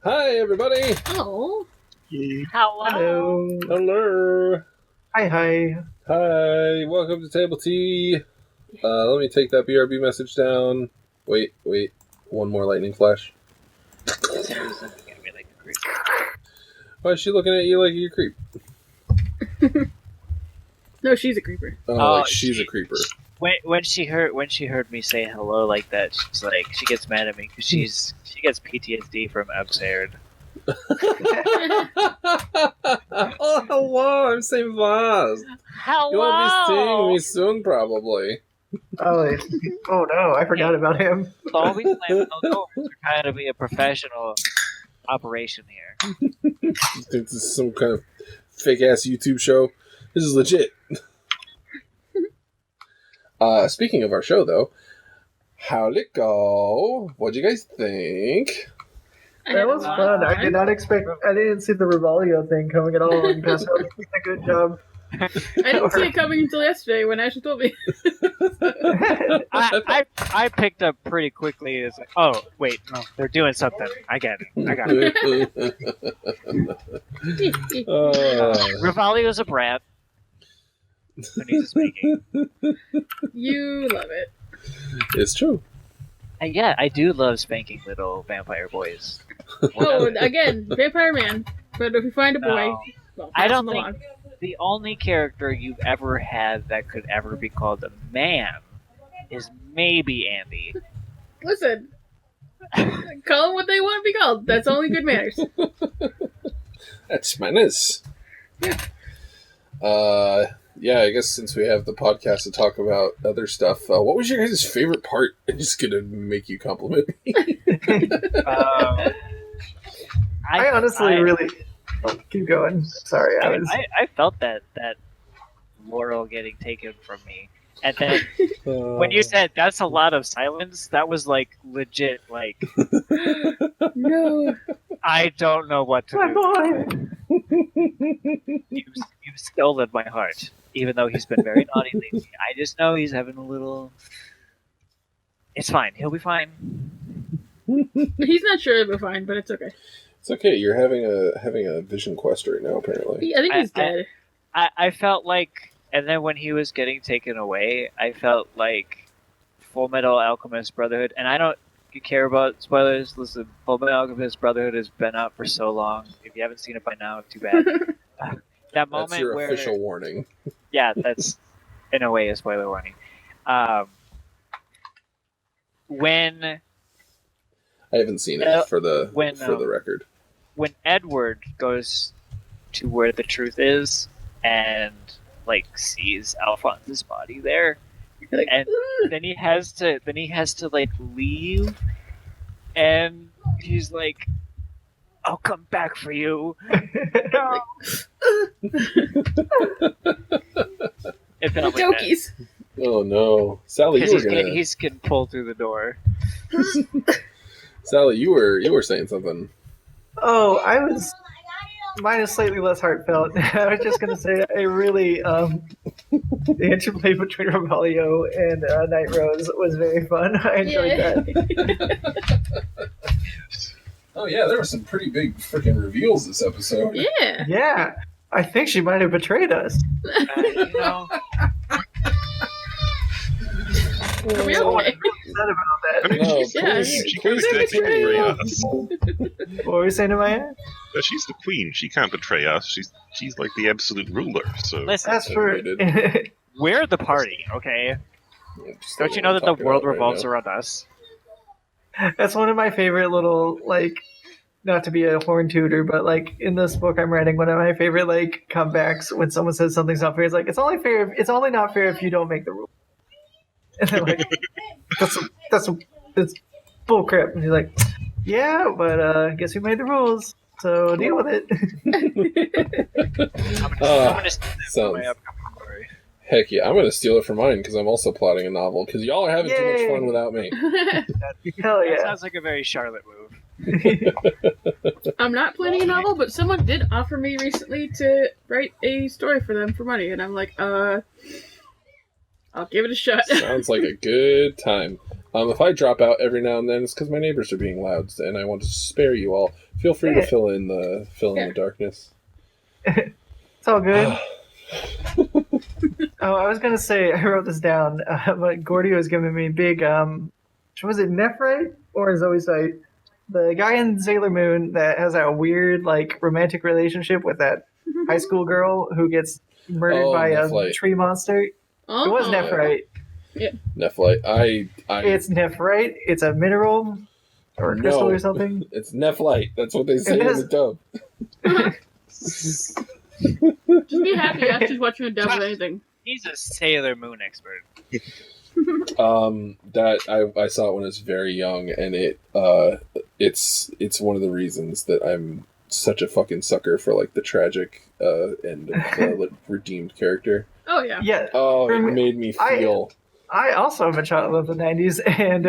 Hi, everybody. Hello. Hello. Hello. Hi. Hi. Welcome to Table Tea. Let me take that BRB message down. Wait. One more lightning flash. Why is she looking at you like you're a creep? No, she's a creeper. Oh, like she's a creeper. When she heard me say hello like that, she's like, she gets mad at me because she gets PTSD from absurd. Oh, hello. I'm St. Vaz. Hello. You will be seeing me soon, probably. Oh no, I forgot about him. Always playing we're trying to be a professional operation here. You think this is some kind of fake-ass YouTube show? This is legit. Speaking of our show, though, how'd it go? What'd you guys think? That was fun. I did not expect. I didn't see the Revalio thing coming at all. And Pascal did a good job. I didn't see it coming until yesterday when Ashley told me. I picked up pretty quickly. It's like, oh wait, no, they're doing something. I got it. Rivalio's a brat. Who needs spanking? You love it. It's true. And yeah, I do love spanking little vampire boys. Oh, again, Vampire Man. But if you find a boy, well, I don't pass him think along. the only character you've ever had that could ever be called a man is maybe Andy. Listen, call them what they want to be called. That's only good manners. That's manners. Yeah, I guess since we have the podcast to talk about other stuff, what was your guys' favorite part? I'm just gonna make you compliment me. I honestly really. Oh, keep going. Sorry, I felt that Laurel getting taken from me, and then when you said that's a lot of silence, that was like legit. Like, No. I don't know what to my do. boy. You've stolen my heart, even though he's been very naughty lately. I just know he's having a little. It's fine. He'll be fine. He's not sure it'll be fine, but it's okay. It's okay. You're having a vision quest right now, apparently. I think he's dead. I felt like, and then when he was getting taken away, I felt like Full Metal Alchemist Brotherhood, and I don't care about spoilers. Listen, Full Metal Alchemist Brotherhood has been out for so long. If you haven't seen it by now, too bad. That moment That's your where, official warning. yeah, that's in a way a spoiler warning. When I haven't seen it for the record. When Edward goes to where the truth is and like sees Alphonse's body there, Like, and then he has to like leave, and he's like, "I'll come back for you." No. It felt like that. Jokies. Oh no, Sally! Because he's getting pulled through the door. Sally, you were saying something. Oh, mine is slightly less heartfelt. I was just gonna say I really the interplay between Revalio and Night Rose was very fun. I enjoyed that. Oh yeah, there were some pretty big freaking reveals this episode. Yeah. Yeah, I think she might have betrayed us. You know, Are we okay? Upset about that. No, Yeah, please please continue. betray us. What were we saying to my aunt? She's the queen. She can't betray us. She's like the absolute ruler. So listen, That's true. we're the party, okay? Just Don't you know that the world revolves around us? That's one of my favorite little, like, not to be a horn tooter, but like in this book I'm writing, one of my favorite like comebacks when someone says something's not fair, it's like it's only not fair if you don't make the rule. And they're like, that's bullcrap. And he's like, yeah, but I guess we made the rules, so deal with it. I'm gonna steal this for my sounds- upcoming story. Heck yeah, I'm gonna steal it for mine because I'm also plotting a novel. Because y'all are having too much Yay. fun without me. Hell That yeah. sounds like a very Charlotte move. I'm not planning a novel, but someone did offer me recently to write a story for them for money, and I'm like, I'll give it a shot. Sounds like a good time. If I drop out every now and then, it's because my neighbors are being loud, and I want to spare you all. Feel free to fill in the darkness. It's all good. Oh, I was gonna say I wrote this down, but Gordy was giving me big. Was it Nephrite or Zoisite? The guy in Sailor Moon that has that weird like romantic relationship with that high school girl who gets murdered by Nephlite. a tree monster. Oh, It was Nephrite. Nephlite. It's Nephrite. It's a mineral or a crystal or something. It's Nephlite. That's what they say in the dub. Just be happy after watching a dub of anything. He's a Sailor Moon expert. That I saw it when I was very young, and it's one of the reasons that I'm such a fucking sucker for like the tragic end of the redeemed character. Oh yeah. Yeah. Oh, it made me feel. I also am a child of the 90s, and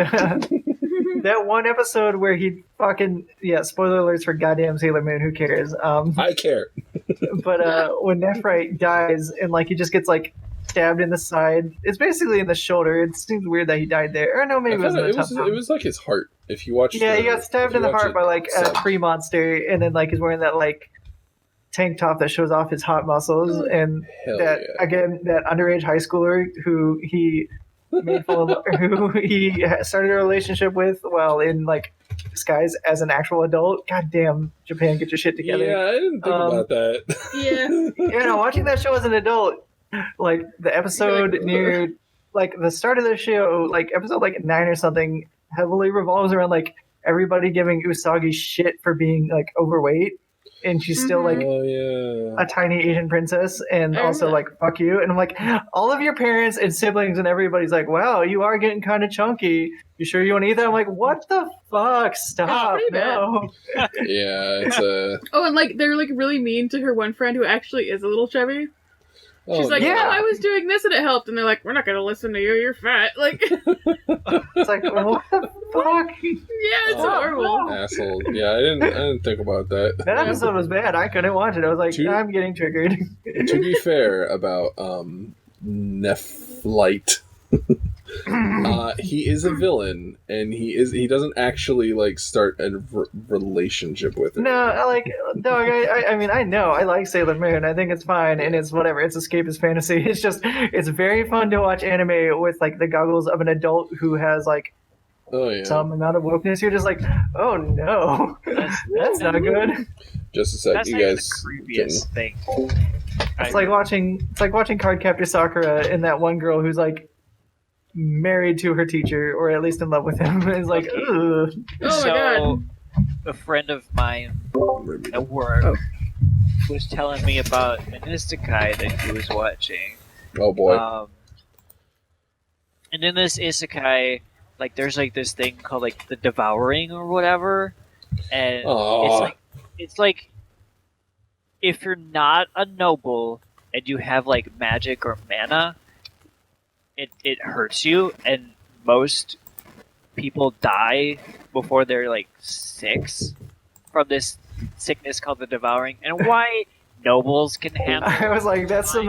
that one episode where he fucking spoiler alerts for goddamn Sailor Moon. Who cares? I care. But when Nephrite dies and like he just gets like stabbed in the side, it's basically in the shoulder. It seems weird that he died there. Or no, maybe it was like his heart. If you watch, he got stabbed in the heart by like a tree monster, and then like he's wearing that like tank top that shows off his hot muscles, and again that underage high schooler who he made who he started a relationship with while in like disguise as an actual adult. God damn, Japan, get your shit together. Yeah, I didn't think about that. Yeah. Watching that show as an adult, like the episode near like the start of the show, like episode like 9 or something, heavily revolves around like everybody giving Usagi shit for being like overweight, and she's still like a tiny Asian princess, and also like fuck you. And I'm like, all of your parents and siblings and everybody's like, wow, you are getting kind of chunky. You sure you want to eat that? I'm like, what the fuck? Stop! No. Yeah, it's Oh, and like they're like really mean to her one friend who actually is a little chubby. She's like, yeah. I was doing this and it helped. And they're like, we're not going to listen to you. You're fat. Like, it's like, what the fuck? Yeah, it's horrible. Asshole. Yeah, I didn't think about that. That episode was bad. I couldn't watch it. I was like, I'm getting triggered. To be fair about Nephlite, he is a villain, and he doesn't actually like start a relationship with her. No, I mean, I know I like Sailor Moon. I think it's fine, and it's whatever. It's escapist fantasy. It's just it's very fun to watch anime with like the goggles of an adult who has like some amount of wokeness. You're just like, oh no, that's not good. Just a sec, that's you like guys. The creepiest thing. It's like watching Cardcaptor Sakura and that one girl who's like married to her teacher, or at least in love with him. It's like, ugh. Oh my god. A friend of mine at work was telling me about an isekai that he was watching. Oh boy. And in this isekai, like there's like this thing called like the devouring or whatever, and it's like if you're not a noble and you have like magic or mana, it hurts you, and most people die before they're like 6 from this sickness called the devouring. And why nobles can handle I was like, that's some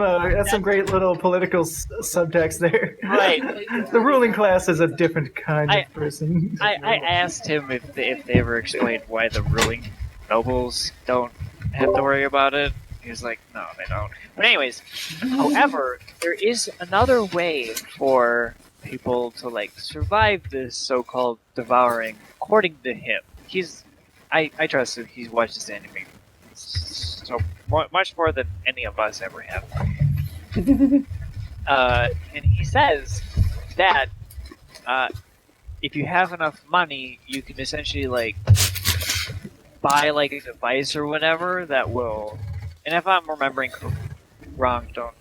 great little political subtext there. Right. The ruling class is a different kind of person. I asked him if they ever explained why the ruling nobles don't have to worry about it. He was like, no, they don't. But anyways, however, there is another way for people to like survive this so-called devouring, according to him. I trust him. He's watched this anime so much more than any of us ever have. And he says that if you have enough money, you can essentially like buy like a device or whatever that will. And if I'm remembering wrong, don't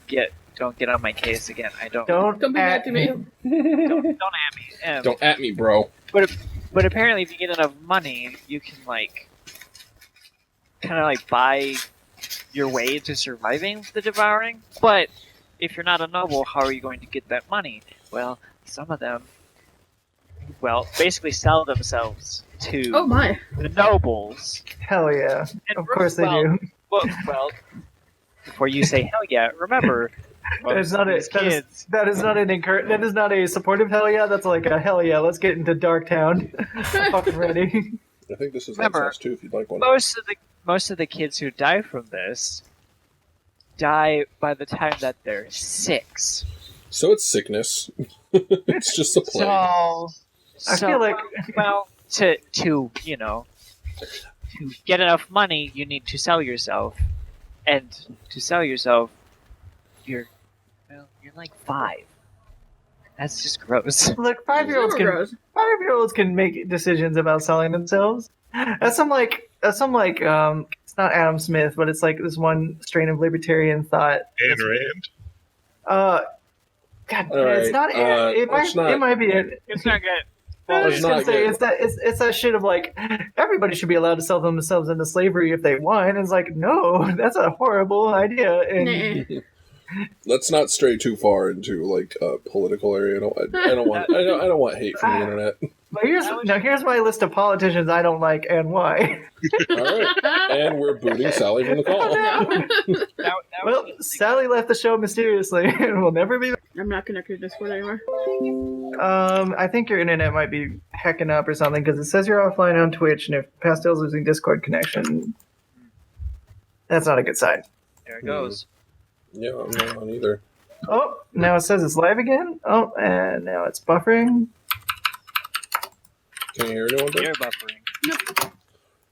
get on my case again. Don't be mad to me. Don't at me. Don't at me, bro. But apparently, if you get enough money, you can like kind of like buy your way to surviving the devouring. But if you're not a noble, how are you going to get that money? Well, some of them, basically sell themselves to the nobles. Hell yeah. And of course they do. Well, before you say hell yeah, remember, That is not These kids. that is not that is not a supportive hell yeah. That's like a hell yeah. Let's get into Darktown. I'm fucking ready. I think this is Remember, access too. If you'd like one. Most of the kids who die from this die by the time that they're 6. So it's sickness. It's just a plague. I feel like well, to get enough money, you need to sell yourself, and to sell yourself, you're like 5. That's just gross. look, 5-year-olds can make decisions about selling themselves. That's some it's not Adam Smith, but it's like this one strain of libertarian thought. Ayn Rand. God, All right, it's not. It might be it. It's not good. I was It's just gonna not say good. it's that shit of like everybody should be allowed to sell themselves into slavery if they want. It's like no, that's a horrible idea. And Nah. Let's not stray too far into like a political area. I don't want hate from the internet. but here's my list of politicians I don't like and why. All right, and we're booting Sally from the call. Well, Sally left the show mysteriously and will never be. I'm not connected to Discord anymore. I think your internet might be hacking up or something because it says you're offline on Twitch, and if Pastel's losing Discord connection, that's not a good sign. There it goes. Yeah, I'm not on either. Oh, now it says it's live again. Oh, and now it's buffering. Can you hear anyone? You're buffering.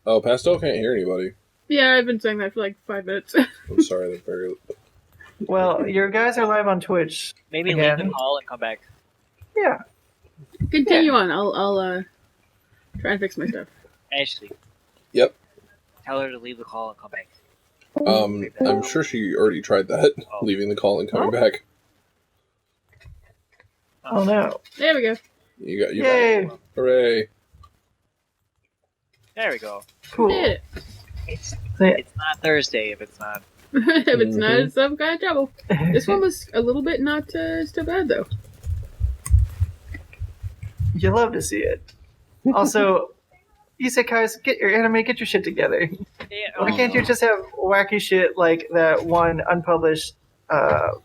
Oh, Pastel can't hear anybody. Yeah, I've been saying that for like 5 minutes. I'm sorry. That's very. Well, your guys are live on Twitch. Maybe Again. leave the call and come back. Yeah. Continue on. I'll try and fix my stuff. Ashley. Yep. Tell her to leave the call and come back. I'm sure she already tried that, Oh. leaving the call and coming back. Oh no. There we go. You got Yay. Hooray! There we go. Cool. Did it. It's Yeah. it's not Thursday if it's not. If it's not, Mhm. it's some kind of trouble. This one was a little bit not still bad though. You love to see it. Also, isekais, get your shit together. Yeah, Why can't you just have wacky shit like that one unpublished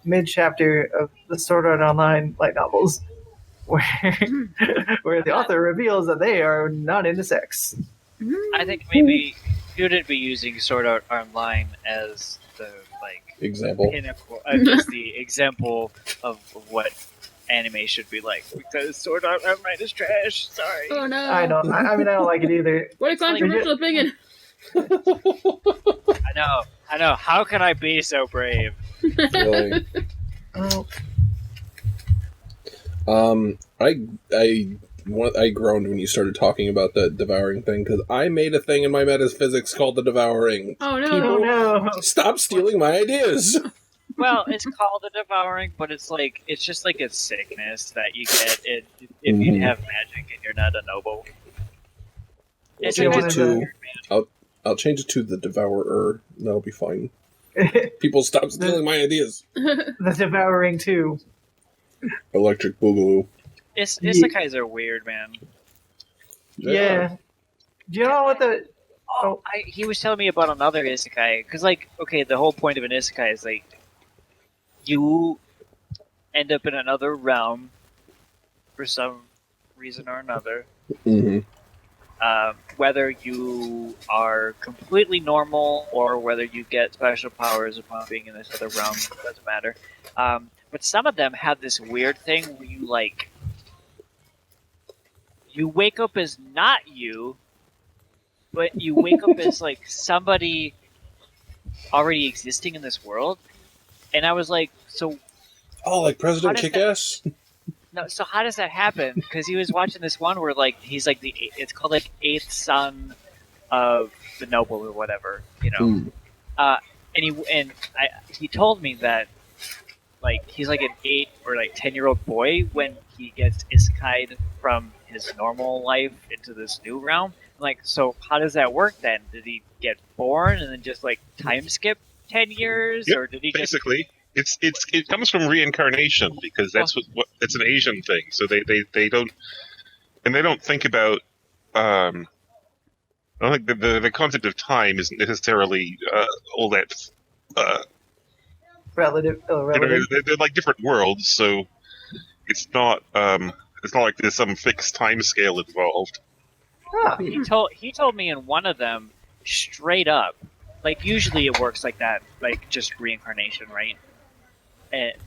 mid chapter of the Sword Art Online light novels, where the author reveals that they are not into sex. I think maybe you shouldn't be using Sword Art Online as the Example. pinnacle, just the example of what anime should be like, because Sword Art Online is trash. Sorry. Oh no. I know. I mean, I don't like it either. What a controversial opinion. I know. How can I be so brave? Really. Oh, I groaned when you started talking about the devouring thing because I made a thing in my metaphysics called the devouring. Oh no. oh no. Stop stealing my ideas. Well, it's called a devouring, but it's just like a sickness that you get if you have magic and you're not a noble. I'll It's change one it of to. I'll change it to the devourer. That'll be fine. People stop stealing my ideas. The Devouring 2. Electric Boogaloo. Isekais are weird, man. Yeah. Do you know what the... Oh. He was telling me about another isekai, because the whole point of an isekai is you end up in another realm for some reason or another. Mm-hmm. Whether you are completely normal or whether you get special powers upon being in this other realm, doesn't matter. But some of them have this weird thing where you wake up as not you, but you wake up as somebody already existing in this world. And I was like, so Oh, like President How does Kick-Ass? no, so how does that happen? Because he was watching this one where he's it's called eighth son of the noble or whatever, Hmm. and he told me that he's an 8 or 10-year-old boy when he gets isekai'd from his normal life into this new realm. So how does that work then? Did he get born and then just time skip 10 years, Yep, or did he just? Basically, it comes from reincarnation because that's what it's an Asian thing. So they don't think about. I don't think the concept of time isn't necessarily all that relative. They're like different worlds, so it's not like there's some fixed time scale involved. Ah, He told me in one of them straight up, like usually it works like that, like just reincarnation, right?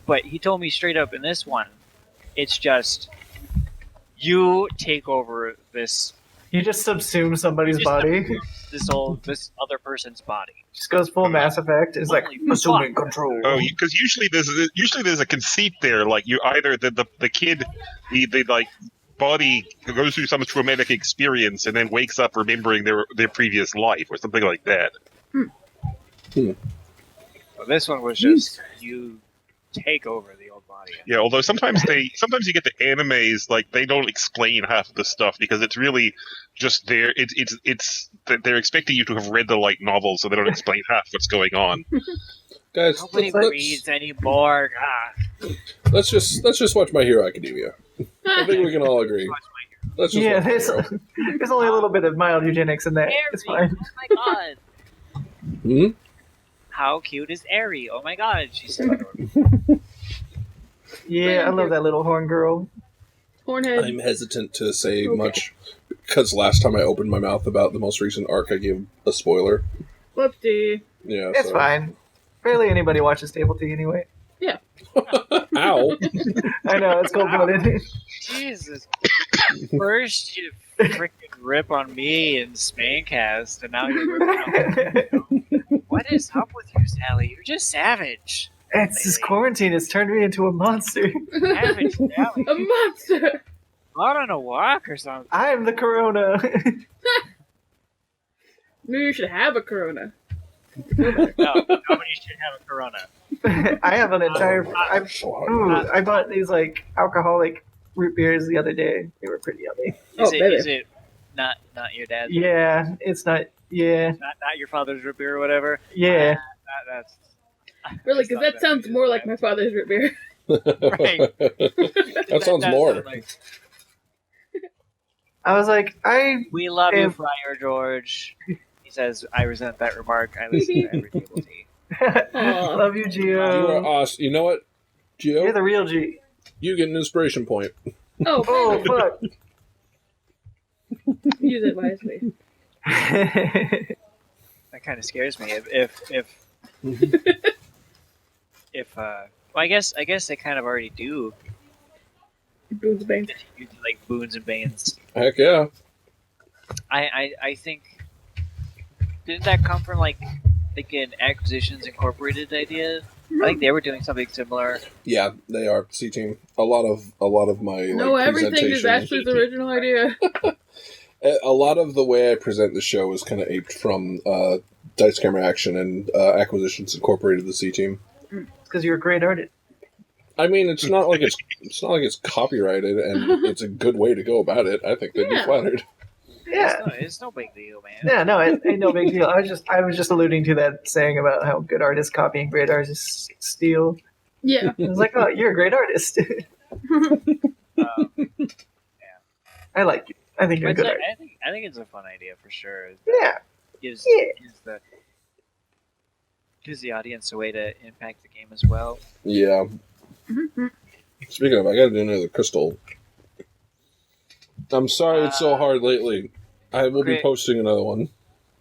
But he told me straight up in this one, it's just you take over this. you just subsume somebody's Just body. this other person's body. Just goes full Mass Effect. It's like Holy assuming fuck. control. Oh, because usually there's a conceit there, like you either the kid the like body goes through some traumatic experience and then wakes up remembering their previous life or something like that. Well, this one was just you take over the old body. Yeah, although sometimes you get the animes, like they don't explain half the stuff because it's really just there. It's they're expecting you to have read the light novel, so they don't explain half what's going on. Guys, Nobody reads anymore. let's just watch My Hero Academia. I think we can all agree. Let's just Yeah, watch My there's, Hero. there's only a little bit of mild eugenics in that. It's Airy, fine. oh my god. Hmm? How cute is Airy? Oh my god, she's so adorable. Yeah, I love that little horn girl. Hornhead. I'm hesitant to say Okay. much because last time I opened my mouth about the most recent arc, I gave a spoiler. Whoopsie. Yeah, It's so. fine. Barely anybody watches Table Tea anyway. Ow! I know, it's cold blooded. Jesus. First you freaking rip on me in Spaincast, and now you're ripping on What is up with you, Sally? You're just savage. It's this quarantine has turned me into a monster. Savage Sally. A monster. Out on a walk or something. I'm the corona. Maybe you should have a corona. No, nobody should have a corona. I have an entire. I'm so hungry. Ooh, I bought these like alcoholic root beers the other day. They were pretty yummy. Oh, baby. Is it not your dad's? Yeah, it's not. Yeah, Not your father's root beer or whatever? yeah. That's Really, that's because not that sounds more like my father's root beer. Right. That sounds more. I was like, We love you, Damn. Friar George. He says, I resent that remark. I listen to every table tea. love you, You are Gio. awesome. You know what, Gio? You're the real G. You get an inspiration point. Oh, Oh fuck. use it wisely. That kind of scares me. Well, I guess they kind of already do. Boons and Banes. You do, like boons and banes. Heck yeah. I think didn't that come from like an Acquisitions Incorporated idea? I think they were doing something similar. Yeah, they are. C Team. A lot of my No, everything is presentation- Ashley's original idea. A lot of the way I present the show is kind of aped from Dice Camera Action and Acquisitions Incorporated, the C Team. Because you're a great artist. I mean, it's not like it's copyrighted, and it's a good way to go about it. I think they'd be Yeah. flattered. Yeah. It's no big deal, man. Yeah, no, it ain't no big deal. I was just alluding to that saying about how good artists copy and great artists steal. Yeah. I was like, oh, you're a great artist. I like you. I think you're a But good artist. I think it's a fun idea for sure. Yeah. Gives Yeah. gives the audience a way to impact the game as well. Yeah. Mhm. Speaking of, I gotta do another crystal. I'm sorry it's so hard lately. I will be Great. posting another one.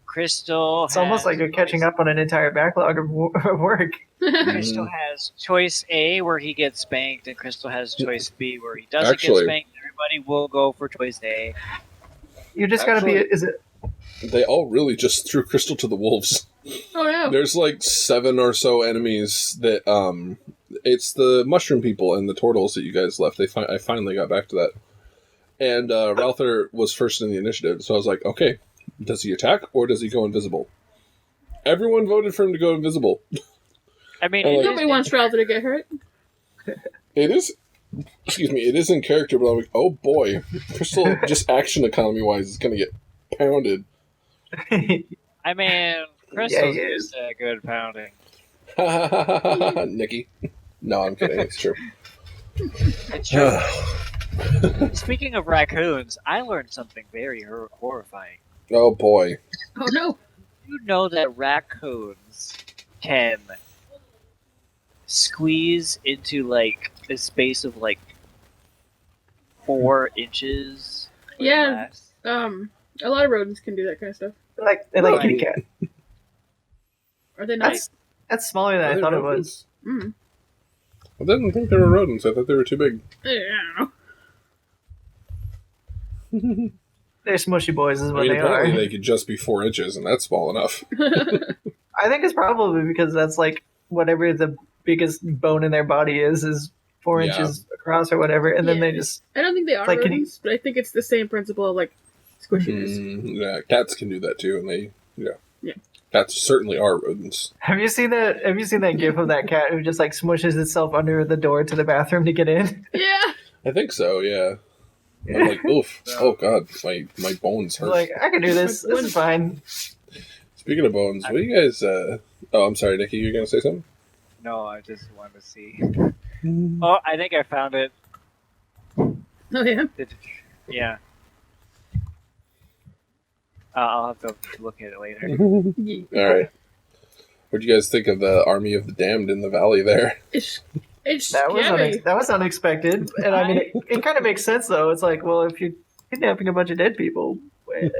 Crystal. It's almost like you're catching up on an entire backlog of work. Crystal has choice A where he gets spanked, and Crystal has choice B where he doesn't Actually- get spanked. Everybody will go for choice A. You just gotta be. Actually- Is it? They all really just threw crystal to the wolves. Oh no. There's like 7 or so enemies that it's the mushroom people and the turtles that you guys left. I finally got back to that. And Ralther was first in the initiative, so I was like, okay, does he attack or does he go invisible? Everyone voted for him to go invisible. I mean, I like- Nobody wants Ralph to get hurt. It is, it is in character, but I'm like, oh boy, Crystal, just action economy wise, is going to get pounded. I mean, Crystal's he is. used to a good pounding. Nikki. No, I'm kidding. It's true. It's true. Speaking of raccoons, I learned something very horrifying. Oh boy. Oh no. You know that raccoons can squeeze into like a space of like 4 inches. Like, Yeah. glass. A lot of rodents can do that kind of stuff. They like Right. kitty cat. Are they not? That's smaller than Are I they thought rodents? it was. Mm. I didn't think they were rodents. I thought they were too big. Yeah. They're smushy boys, is I what mean, they apparently are. they could just be 4 inches, and that's small enough. I think it's probably because that's like whatever the biggest bone in their body is 4 Yeah. inches across or whatever, and then Yeah. they just I don't think they are Like, can you- rodents, but I think it's the same principle of like squishiness. Yeah, cats can do that too, and they, Yeah. cats certainly are rodents. have you seen that gif of that cat who just like smushes itself under the door to the bathroom to get in? Yeah. I think so. Yeah. I'm like, oof. Oh god, my bones hurt. Like, I can do this. This is fine. Speaking of bones, what do you guys? Oh, I'm sorry, Nikki. You're gonna say something? No, I just wanted to see. Oh, I think I found it. Oh yeah. Yeah. I'll have to look at it later. All right. What do you guys think of the army of the damned in the valley there? It's That was scary. that was unexpected, and I mean, it kind of makes sense though. It's like, well, if you're kidnapping a bunch of dead people,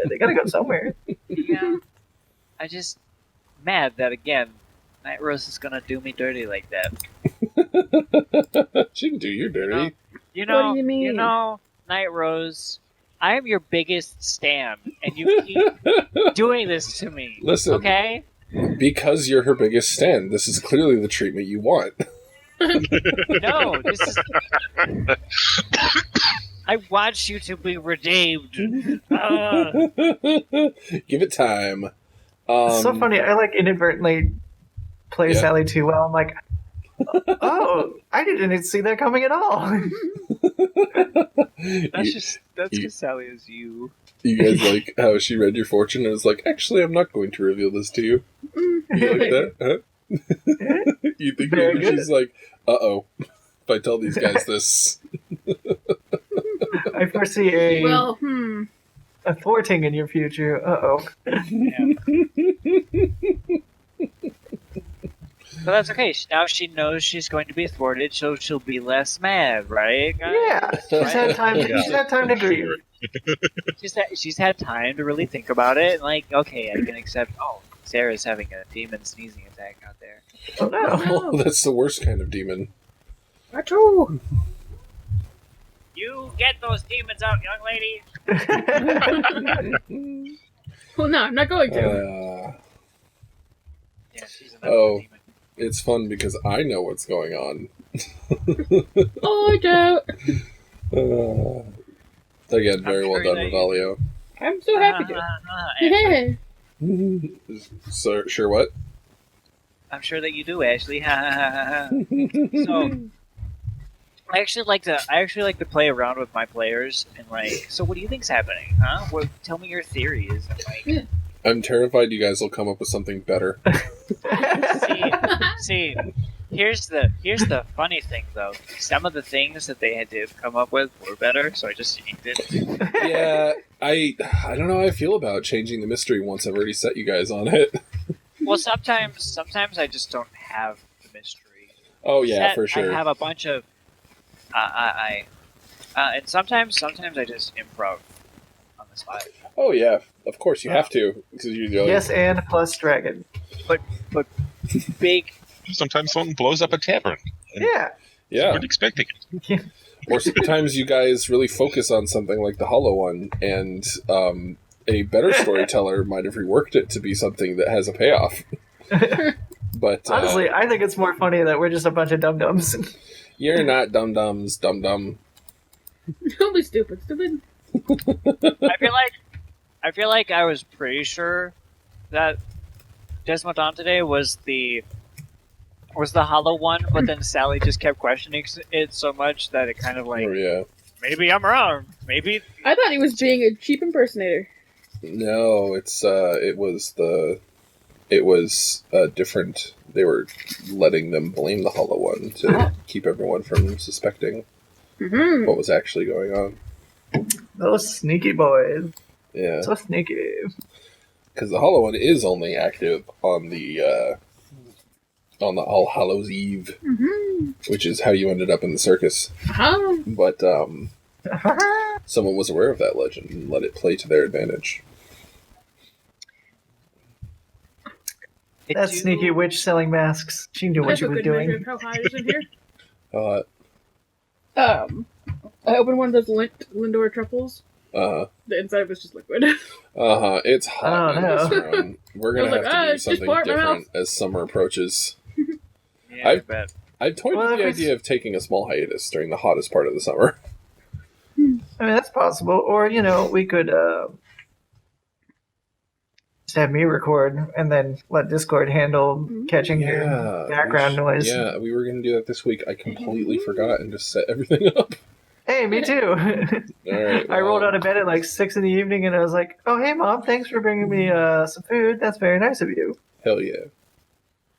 they gotta go somewhere. Yeah. I just mad that again, Night Rose is gonna do me dirty like that. She can do you dirty. You know, What do you mean? You know, Night Rose, I am your biggest stan, and you keep doing this to me. Listen. Okay? Because you're her biggest stand, this is clearly the treatment you want. No, this is. I want you to be redeemed. Give it time. It's so funny. I like inadvertently play Yeah. Sally too well. I'm like, oh, I didn't see that coming at all. That's you- because Sally is you. You guys like how she read your fortune and was like, actually, I'm not going to reveal this to you. You like that? Huh? You think Very maybe good. she's like, uh-oh, if I tell these guys this. I foresee a Well, thwarting in your future. Uh-oh. But that's okay. Now she knows she's going to be thwarted, so she'll be less mad, right? guys? Yeah, she's had time. Yeah. She's had time to grieve. She's had time to really think about it. And like, okay, I can accept. Oh, Sarah's having a demon sneezing attack out there. Oh no. Oh, that's the worst kind of demon. achoo. You get those demons out, young lady. Well, no, I'm not going to. Yeah, she's another Oh. demon. It's fun because I know what's going on. Oh, I don't. Again, very I'm well sure done, that Revalio. I'm so happy to. Ashley. Yeah. So, sure what? I'm sure that you do, Ashley. So, I actually like to play around with my players and like. So, what do you think's happening? Huh? Well, tell me your theories. And like, I'm terrified you guys will come up with something better. see, here's the funny thing though. Some of the things that they had to come up with were better, so I just yanked it. Yeah, I don't know how I feel about changing the mystery once I've already set you guys on it. Well, sometimes I just don't have the mystery. Oh yeah, Set, for sure. I have a bunch of, and sometimes I just improv on the spot. Oh yeah, of course you have to because you're like, Yes, and plus dragon. Big. Sometimes someone blows up a tavern. Yeah. yeah. Weren't expecting it. Or sometimes you guys really focus on something like the Hollow One, and a better storyteller might have reworked it to be something that has a payoff. But Honestly, I think it's more funny that we're just a bunch of dum dums. you're not dum-dums, dum-dum. Don't be stupid. Stupid. I feel like I was pretty sure that Desmond was the hollow one, but then Sally just kept questioning it so much that it kind of like, Oh yeah. maybe I'm wrong. Maybe I thought he was being a cheap impersonator. No, it was different. They were letting them blame the Hollow One to keep everyone from suspecting Mm-hmm. what was actually going on. Those sneaky boys. Yeah, So sneaky. because the Hollow One is only active on the on the All Hallows Eve, Mm-hmm. which is how you ended up in the circus. But someone was aware of that legend and let it play to their advantage. That sneaky witch selling masks. She knew what That's she a was good measure doing. of how hot it is in here. Uh, I opened one of those Lindor truffles. uh-huh. The inside was just liquid. Uh-huh. It's hot Oh, in this no. room. We're I was going to like, have to do it's just something part of my different as summer approaches. Yeah, I bet. I've toyed Well, with the if it's- idea of taking a small hiatus during the hottest part of the summer. I mean, that's possible. Or, we could just have me record and then let Discord handle catching your background noise. Yeah, we were going to do that this week. I completely forgot and just set everything up. Hey, me too. All right. I rolled out of bed at like 6 in the evening and I was like, oh, hey, Mom, thanks for bringing me some food. That's very nice of you. Hell yeah.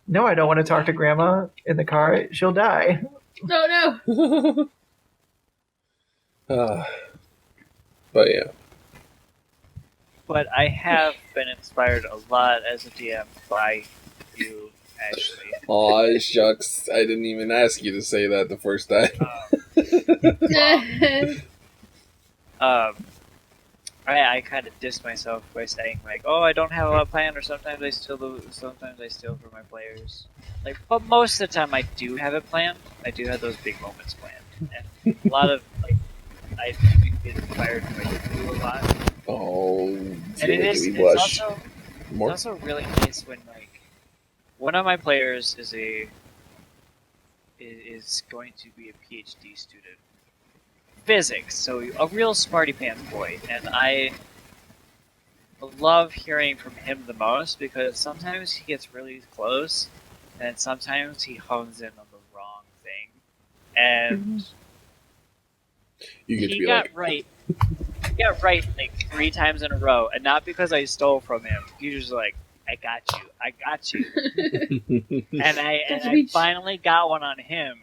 No, I don't want to talk to Grandma in the car. She'll die. No. But yeah. But I have been inspired a lot as a DM by you, Ashley. Aw, shucks. I didn't even ask you to say that the first time. I kind of diss myself by saying like, "Oh, I don't have a lot planned," or sometimes I steal from my players. Like, but most of the time I do have it planned. I do have those big moments planned, and a lot of I do get inspired by you a lot. Oh, And it is. we blush. It's More? also really nice when like one of my players is going to be a PhD student, physics, so a real smarty pants boy, and I love hearing from him the most because sometimes he gets really close, and sometimes he hones in on the wrong thing, and You get to he be got like, right. He got right like 3 times in a row, and not because I stole from him. He was just like, I got you. And I finally got one on him.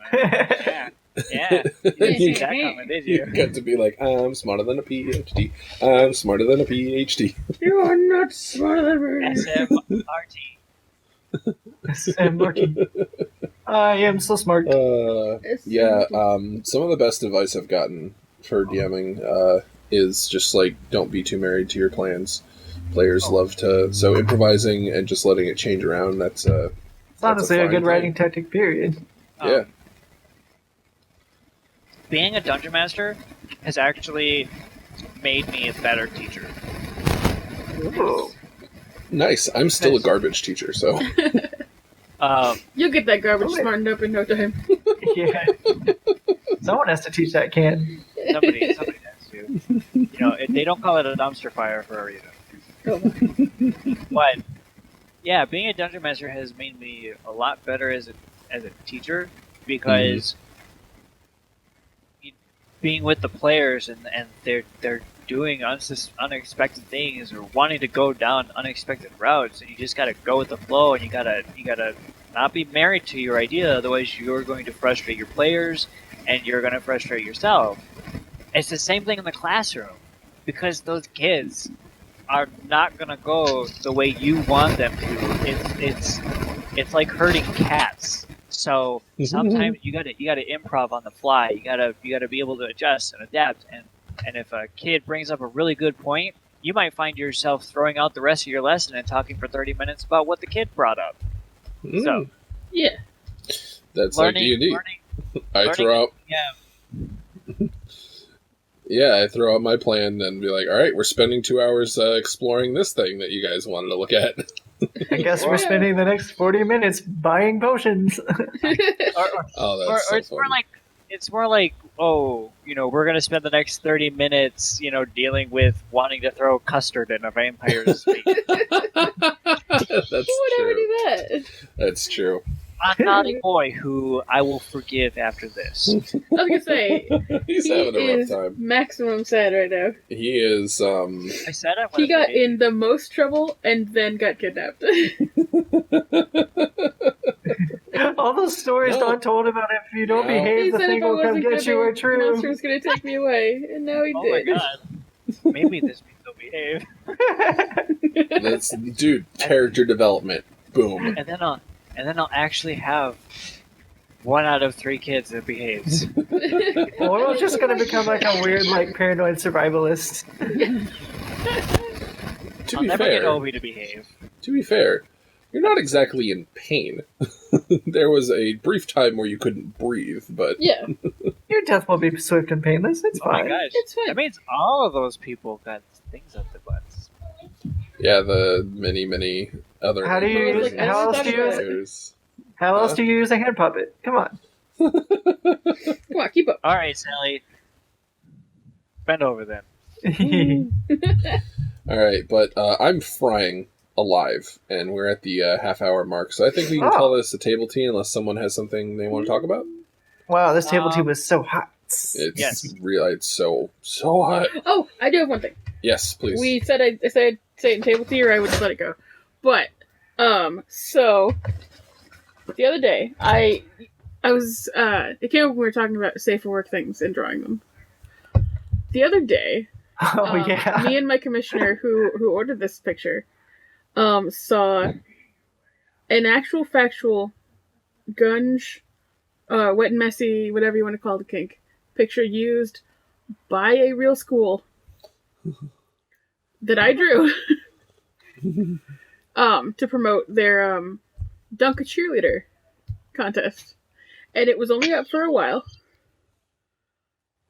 Yeah. You didn't see that coming, did you you? got to be like, I'm smarter than a PhD. I'm smarter than a PhD. You are not smarter than me. SMRT. Sam Martin. I am so smart. Yeah, some of the best advice I've gotten for DMing is just like, don't be too married to your plans. Players love to, so improvising and just letting it change around, that's It's honestly a fine good thing. writing tactic, period. Yeah. Being a dungeon master has actually made me a better teacher. Ooh. Nice. I'm still a garbage teacher, so. You'll get that garbage Okay. smartened up in no time. Yeah. Someone has to teach that kid. Somebody has to. They don't call it a dumpster fire for a reason. Oh my. But yeah, being a dungeon master has made me a lot better as a teacher because being with the players and they're doing unexpected things or wanting to go down unexpected routes, and you just gotta go with the flow, and you gotta not be married to your idea, otherwise you're going to frustrate your players and you're going to frustrate yourself. It's the same thing in the classroom because those kids are not gonna go the way you want them to. It's like herding cats. So sometimes you gotta improv on the fly. You gotta be able to adjust and adapt. And if a kid brings up a really good point, you might find yourself throwing out the rest of your lesson and talking for 30 minutes about what the kid brought up. So Yeah. That's like D&D. I throw out. Yeah. Yeah, I throw out my plan and be like, all right, we're spending 2 hours exploring this thing that you guys wanted to look at. I guess we're spending the next 40 minutes buying potions. Oh, that's so it's fun. more like, we're gonna spend the next 30 minutes, dealing with wanting to throw custard in a vampire's face. That's Who would ever true. do that? That's true. A naughty boy who I will forgive after this. I was gonna say, He's he having a rough is time. maximum sad right now. He is, I said it. He got in the most trouble and then got kidnapped. All those stories No. Don told about if you don't No. He behave, the said thing if I will come wasn't get good, you are the true. monster was gonna take me away, and now he Oh my did. god. Maybe this means they'll behave. that's, dude, character development. Boom. And then on and then I'll actually have 1 out of 3 kids that behaves. Laurel's just gonna become like a weird, like paranoid survivalist. I'll never get Obi to behave. To be fair, you're not exactly in pain. There was a brief time where you couldn't breathe, but Yeah, Your death will be swift and painless. It's Oh my fine. gosh. it's fine. That means all of those people got things up their butts. yeah, the many other. How do you Well, use? like, I How never else do you thought use? How else do you use a hand puppet? Come on. Come on, keep up. Alright, Sally. Bend over then. All right, but I'm frying alive, and we're at the half-hour mark, so I think we can call this a table tea unless someone has something they want to talk about. Wow, this table tea was so hot. It's Yes. real. It's so hot. Oh, I do have one thing. Yes, please. We said I said say it in table tea, or I would just let it go. But so the other day I was it came up when we were talking about safe for work things and drawing them. The other day, Oh yeah. me and my commissioner who ordered this picture saw an actual factual gunge, wet and messy, whatever you want to call the kink picture used by a real school that I drew to promote their Dunk a Cheerleader contest. And it was only up for a while.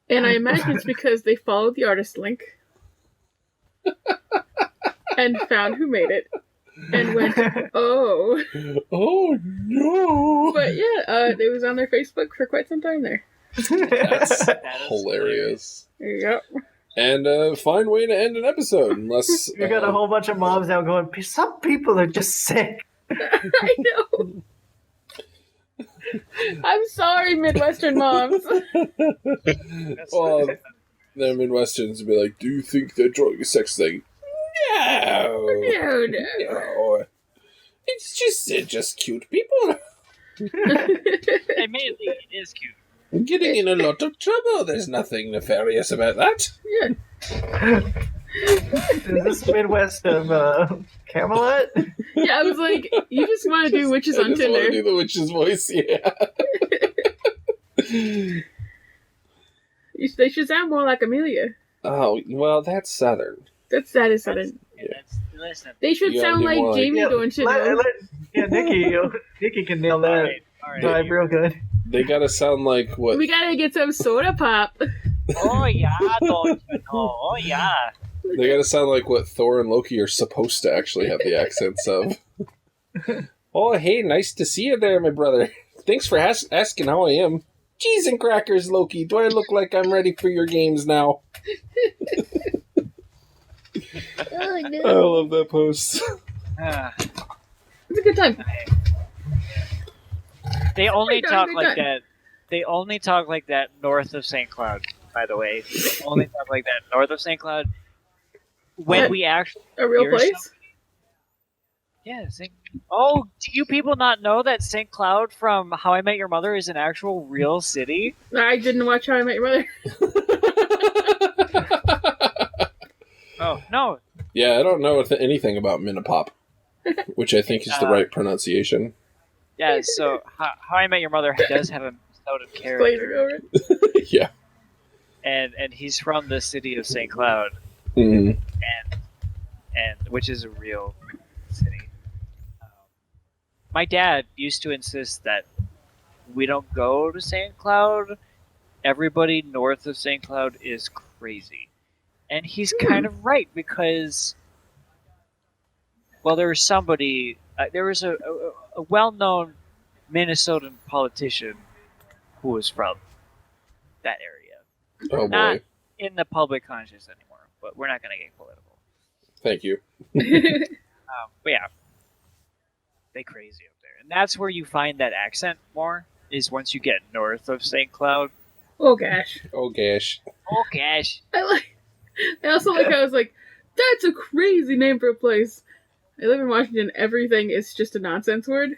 And I imagine it's because they followed the artist link and found who made it and went, oh. Oh no! But yeah, it was on their Facebook for quite some time there. That's That is hilarious. Yep. And a fine way to end an episode, unless You got a whole bunch of moms now going, some people are just sick. I know. I'm sorry, Midwestern moms. well, the Midwesterns would be like, "Do you think they're drawing a sex thing?" No, No. no. It's just cute people. Admittedly, it is cute. Getting in a lot of trouble. There's nothing nefarious about that. Yeah. Is this Midwest of Camelot? Yeah, I was like, you just want to do witches on I just want to Tinder. do the witch's voice, yeah. They should sound more like Amelia. Oh, well, that's Southern. That is sudden. Listen. They should You sound gotta like do more like- Jamie, don't you know? Yeah, Nikki can nail that Alright. vibe real good. They gotta sound like what? We gotta get some soda pop. Oh yeah, don't you know? Oh yeah. They gotta sound like what Thor and Loki are supposed to actually have the accents of. Oh, hey, nice to see you there, my brother. Thanks for asking how I am. Cheese and crackers, Loki. Do I look like I'm ready for your games now? Oh, I no. love that post. It's a good time. They only Great talk time, like great time. that. They only talk like that north of St. Cloud. By the way, they only talk like that north of St. Cloud. When What? we actually A real hear place? yeah, oh, do you people not know that St. Cloud from How I Met Your Mother is an actual real city? I didn't watch How I Met Your Mother. Oh no, Yeah, I don't know anything about Minnapop, which I think is the right pronunciation. yeah. So How I Met Your Mother does have a Minnesotan Glazing character, over it. Yeah. and he's from the city of St. Cloud, Mm. and which is a real city. My dad used to insist that we don't go to St. Cloud. Everybody north of St. Cloud is crazy. And he's kind of right because, well, there was somebody, there was a well-known Minnesotan politician who was from that area. Oh, boy. Not in the public conscious anymore, but we're not going to get political. Thank you. But yeah, they crazy up there. And that's where you find that accent more, is once you get north of St. Cloud. Oh gosh. Oh, gosh. Oh, gosh. I also like how I was like, that's a crazy name for a place. I live in Washington. Everything is just a nonsense word.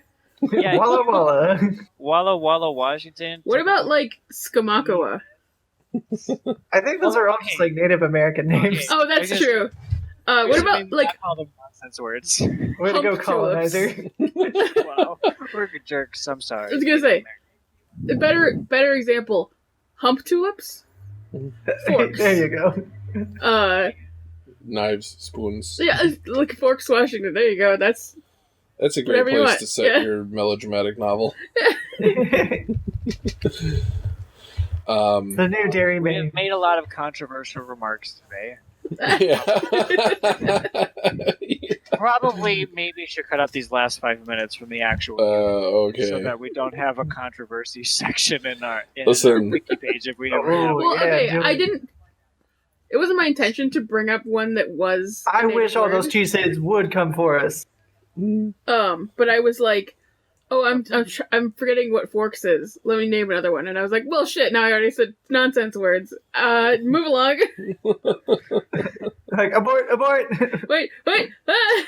Yeah. Walla Walla. Walla Walla, Washington. What about like Skamakawa? I think those are all just like Native American names. Oh, that's I just- true. What about like nonsense words. Way to go, Hump colonizer. Wow, we're jerks. I'm sorry. I was gonna say, a better example, hump tulips, forks. There you go. Knives, spoons. Yeah, like Forks, Washington. There you go. That's That's a great Whatever you place want, to set yeah. your melodramatic novel. The new dairy We menu. have made a lot of controversial remarks today. Yeah. Probably, maybe should cut out these last 5 minutes from the actual, Okay. so that we don't have a controversy section in our Listen. wiki page if we never Oh, have. well, yeah, okay. do I it. didn't. It wasn't my intention to bring up one that was. I a native wish all word. those cheeseheads would come for us. But I was like, oh, I'm forgetting what forks is. Let me name another one. And I was like, well, shit. Now I already said nonsense words. Move along. Like, abort. wait. Ah!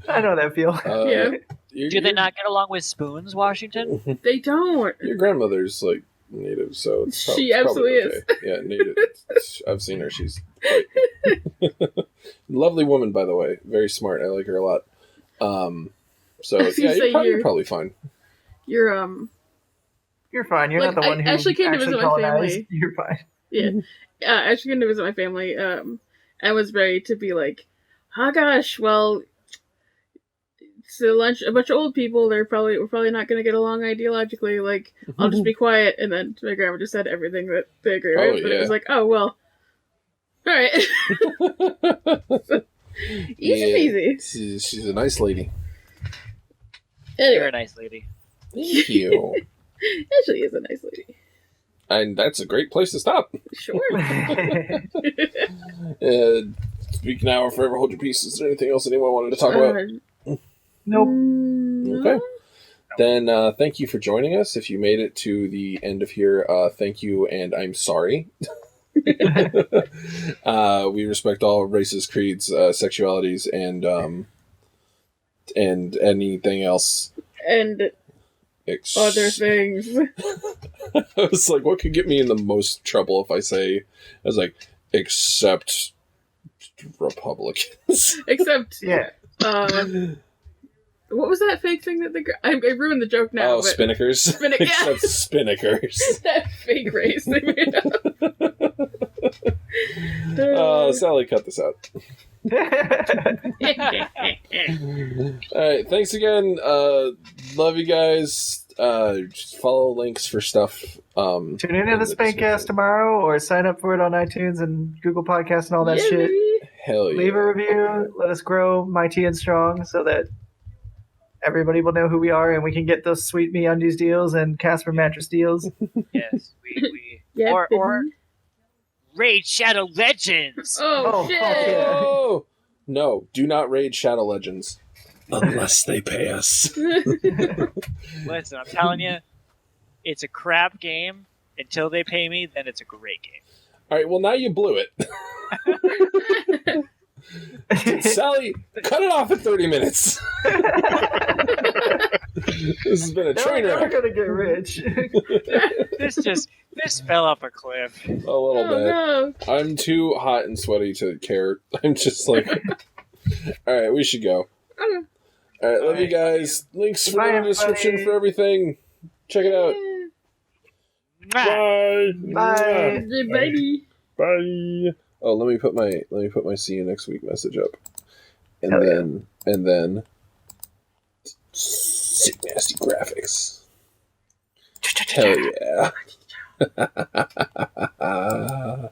I know that feel. Yeah. Do they not get along with spoons, Washington? They don't. Your grandmother's like native, so it's She it's absolutely probably okay. Yeah, native. I've seen her. She's great. Lovely woman, by the way. Very smart. I like her a lot. So I was gonna yeah, say you're probably fine. You're You're fine. You're Like, not the one I who actually came to visit my colonized. family. You're fine. yeah. I actually came to visit my family. I was ready to be like, oh gosh, well, it's a bunch of old people. We're probably not gonna get along ideologically. Like, I'll just be quiet. And then my grandma just said everything that they agree with. Oh, But it yeah. was like, oh well, all right, easy peasy. She's a nice lady. You're Anyway, a nice lady. Thank you. actually, is a nice lady. And that's a great place to stop. Sure. Speak now or forever hold your peace. Is there anything else anyone wanted to talk about? Nope. No. Okay. Then thank you for joining us. If you made it to the end of here, thank you, and I'm sorry. We respect all races, creeds, sexualities, and anything else. And other things. I was like, what could get me in the most trouble if I say, I was like, except Republicans. Except, Yeah. what was that fake thing that I ruined the joke now. Oh, but Spinnakers. Spinnaker- yeah. Except Spinnakers. that fake race they made up. Sally, cut this out. Alright, thanks again. Love you guys. Just follow links for stuff. Tune into the Spankcast tomorrow, or sign up for it on iTunes and Google Podcasts and all that Yeah, shit. baby. Hell yeah. Leave a review. Let us grow mighty and strong, so that everybody will know who we are, and we can get those sweet MeUndies deals and Casper mattress deals. Yes, we Yeah, or baby. Raid Shadow Legends. Oh, Oh, shit. fuck yeah. Oh! No, do not raid Shadow Legends. Unless they pay us. Listen, I'm telling you, it's a crap game. Until they pay me, then it's a great game. Alright, well now you blew it. Sally, cut it off at 30 minutes. This has been a train We're wreck. gonna get rich. This fell off a cliff. A little Oh, bit. no. I'm too hot and sweaty to care. I'm just like, alright, we should go. Okay. Alright, love you Alright. guys. Links for Bye, in the description everybody. for everything. Check it out. Mwah. Bye. Bye. Yeah, baby. Bye. Oh, let me put my see you next week message up. And Hell then sick nasty graphics. Hell yeah.